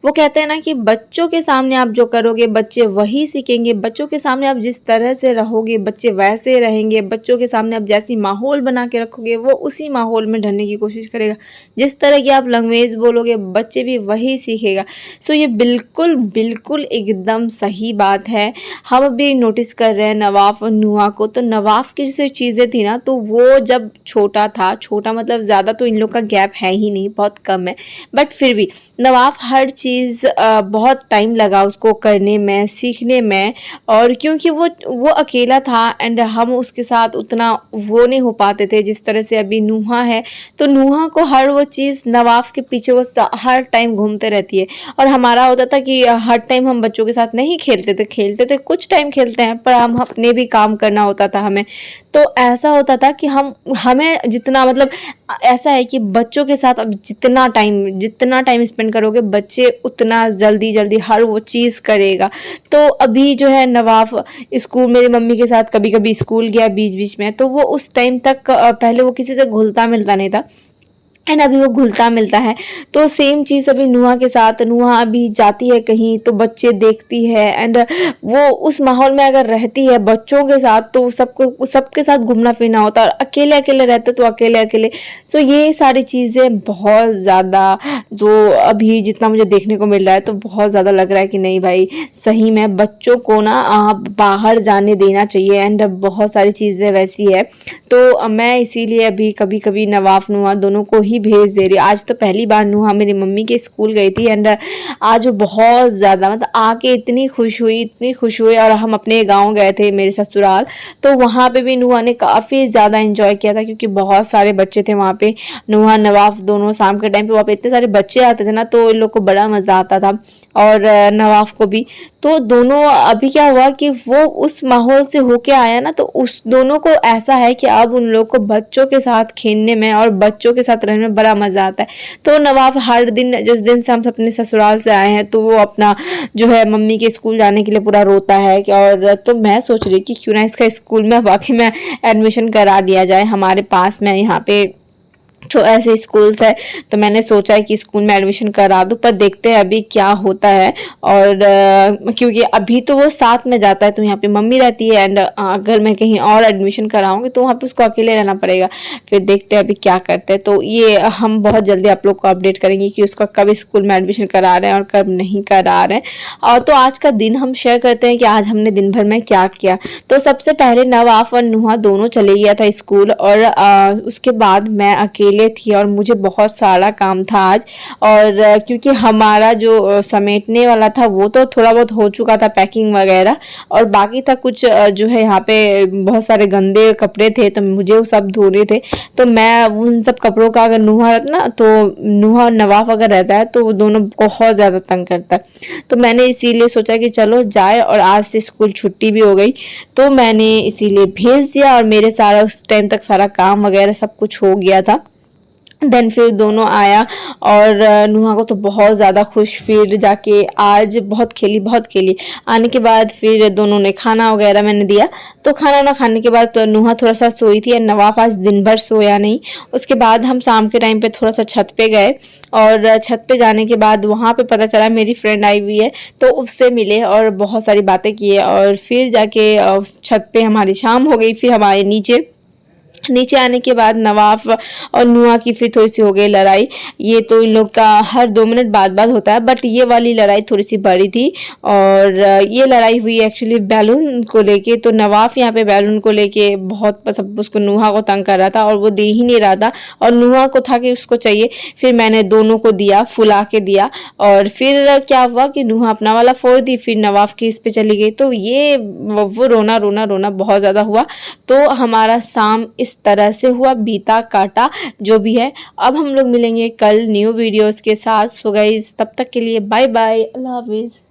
वो कहते हैं ना कि बच्चों के सामने आप जो करोगे बच्चे वही सीखेंगे, बच्चों के सामने आप जिस तरह से रहोगे बच्चे वैसे रहेंगे, बच्चों के सामने आप जैसी माहौल बना के रखोगे वो उसी माहौल में ढलने की कोशिश करेगा। जिस तरह की आप लैंग्वेज बोलोगे बच्चे भी वही सीखेगा। सो ये बिल्कुल बिल्कुल एकदम सही बात है। हम अभी नोटिस कर रहे हैं नवाफ और नुहा को, तो नवाफ की जो चीज़ें थी ना, तो वो जब छोटा था, छोटा मतलब ज़्यादा तो इन लोग का गैप है ही नहीं, बहुत कम है, बट फिर भी नवाफ हर चीज़ बहुत टाइम लगा उसको करने में, सीखने में। और क्योंकि वो अकेला था एंड हम उसके साथ उतना वो नहीं हो पाते थे जिस तरह से अभी नुहा है। तो नुहा को हर वो चीज़ नवाफ के पीछे वो हर टाइम घूमते रहती है। और हमारा होता था कि हर टाइम हम बच्चों के साथ नहीं खेलते थे, कुछ टाइम खेलते हैं पर हम अपने भी काम करना होता था हमें। तो ऐसा होता था कि हमें जितना मतलब ऐसा है कि बच्चों के साथ अब जितना टाइम स्पेंड करोगे बच्चे उतना जल्दी जल्दी हर वो चीज़ करेगा। तो अभी जो है नवाफ स्कूल, मेरी मम्मी के साथ कभी कभी स्कूल गया बीच बीच में, तो वो उस टाइम तक पहले वो किसी से घुलता मिलता नहीं था एंड अभी वो घुलता मिलता है। तो सेम चीज़ अभी नुहा के साथ, नुहा अभी जाती है कहीं तो बच्चे देखती है एंड वो उस माहौल में अगर रहती है बच्चों के साथ तो सबके साथ घूमना फिरना होता है, और अकेले अकेले रहते तो अकेले अकेले। सो ये सारी चीज़ें बहुत ज़्यादा जो अभी जितना मुझे देखने को मिल रहा है तो बहुत ज़्यादा लग रहा है कि नहीं भाई, सही में बच्चों को ना आप बाहर जाने देना चाहिए एंड बहुत सारी चीज़ें वैसी है। तो मैं इसीलिए अभी कभी कभी नवाफ नुहा दोनों को ही भेज दे रही। आज तो पहली बार नुहा मेरी मम्मी के स्कूल गई थी एंड आज वो बहुत ज़्यादा मतलब आके इतनी खुश हुई। और हम अपने गांव गए थे मेरे ससुराल, तो वहाँ पे भी नुहा ने काफ़ी ज़्यादा इंजॉय किया था क्योंकि बहुत सारे बच्चे थे वहाँ पे। नुहा नवाफ दोनों शाम के टाइम पे वहाँ पे इतने सारे बच्चे आते थे ना, तो इन लोग को बड़ा मज़ा आता था और नवाफ को भी। तो दोनों अभी क्या हुआ कि वो उस माहौल से होके आया ना, तो उस दोनों को ऐसा है कि अब उन लोग को बच्चों के साथ खेलने में और बच्चों के साथ रहने में बड़ा मजा आता है। तो नवाफ हर दिन, जिस दिन से हम अपने ससुराल से आए हैं, तो वो अपना जो है मम्मी के स्कूल जाने के लिए पूरा रोता है कि और तो मैं सोच रही कि क्यों ना इसका स्कूल में वाकई में एडमिशन करा दिया जाए। हमारे पास में यहाँ पे तो ऐसे स्कूल्स है, तो मैंने सोचा है कि स्कूल में एडमिशन करा दूं, पर देखते हैं अभी क्या होता है। और क्योंकि अभी तो वो साथ में जाता है तो यहाँ पे मम्मी रहती है एंड अगर मैं कहीं और एडमिशन कराऊंगी तो वहाँ पे उसको अकेले रहना पड़ेगा। फिर देखते हैं अभी क्या करते हैं। तो ये हम बहुत जल्दी आप लोग को अपडेट करेंगे कि उसका कब स्कूल में एडमिशन करा रहे हैं और कब नहीं करा रहे हैं। और तो आज का दिन हम शेयर करते हैं कि आज हमने दिन भर में क्या किया। तो सबसे पहले नवाफ और नुहा दोनों चले गया था स्कूल, और उसके बाद मैं अकेले थी और मुझे बहुत सारा काम था आज। और क्योंकि हमारा जो समेटने वाला था वो तो थोड़ा बहुत हो चुका था, पैकिंग वगैरह, और बाकी था कुछ जो है यहाँ पे बहुत सारे गंदे कपड़े थे तो मुझे वो सब धोने थे। तो मैं उन सब कपड़ों का, अगर नुहा रहता ना, तो नुहा और नवाफ अगर रहता है तो वो दोनों बहुत ज़्यादा तंग करता है। तो मैंने इसीलिए सोचा कि चलो जाए, और आज से स्कूल छुट्टी भी हो गई तो मैंने इसीलिए भेज दिया, और मेरे सारा उस टाइम तक सारा काम वगैरह सब कुछ हो गया था। देन फिर दोनों आया और नुहा को तो बहुत ज़्यादा खुश, फिर जाके आज बहुत खेली। आने के बाद फिर दोनों ने खाना वगैरह मैंने दिया। तो खाना ना खाने के बाद तो नुहा थोड़ा सा सोई थी और नवाफ आज दिन भर सोया नहीं। उसके बाद हम शाम के टाइम पे थोड़ा सा छत पे गए, और छत पे जाने के बाद वहाँ पे पता चला मेरी फ्रेंड आई हुई है, तो उससे मिले और बहुत सारी बातें किए, और फिर जाके छत पे हमारी शाम हो गई। फिर हमारे नीचे आने के बाद नवाफ और नुहा की फिर थोड़ी सी हो गई लड़ाई। ये तो इन लोग का हर 2 मिनट बाद होता है, बट ये वाली लड़ाई थोड़ी सी बड़ी थी। और ये लड़ाई हुई एक्चुअली बैलून को लेके। तो नवाफ यहाँ पे बैलून को लेके बहुत मतलब उसको नुहा को तंग कर रहा था और वो दे ही नहीं रहा था, और नुहा को था कि उसको चाहिए। फिर मैंने दोनों को दिया, फुला के दिया, और फिर क्या हुआ कि नुहा अपना वाला फोड़ दी, फिर नवाफ की इस पे चली गई। तो ये वो रोना बहुत ज़्यादा हुआ। तो हमारा शाम इस तरह से हुआ, बीता काटा जो भी है। अब हम लोग मिलेंगे कल न्यू वीडियोस के साथ। सो गाइस, तब तक के लिए बाय बाय, अल्लाह हाफिज।